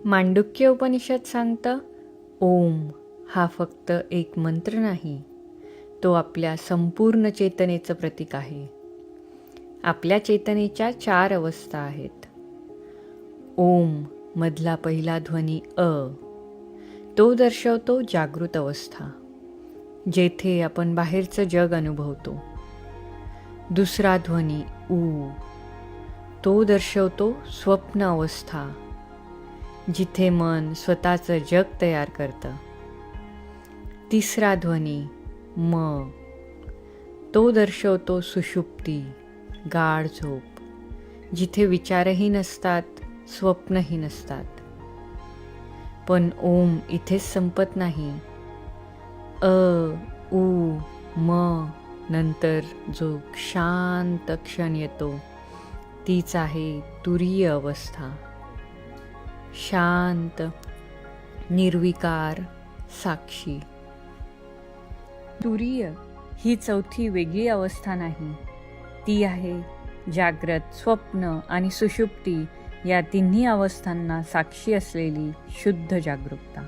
मांडुक्य उपनिषद सांगतं, ओम हा फक्त एक मंत्र नाही, तो आपल्या संपूर्ण चेतनेचं प्रतीक आहे. आपल्या चेतनेच्या 4 अवस्था आहेत. ओम मधला पहिला ध्वनी अ, तो दर्शवतो जागृत अवस्था, जेथे आपण बाहेरचं जग अनुभवतो. दुसरा ध्वनी ऊ, तो दर्शवतो स्वप्न अवस्था, जिथे मन स्वतःचं जग तयार करतं. तिसरा ध्वनी म, तो दर्शवतो सुषुप्ती, गाढ झोप, जिथे विचारही नसतात, स्वप्नही नसतात. पण ओम इथेच संपत नाही. अ, उ, म नंतर जो शांत क्षण येतो, तीच आहे तुरीय अवस्था. शांत, निर्विकार, साक्षी. तुरीय ही चौथी वेगळी अवस्था नाही, ती आहे जाग्रत, स्वप्न आणि सुषुप्ती या तिन्ही अवस्थांना साक्षी असलेली शुद्ध जागरूकता.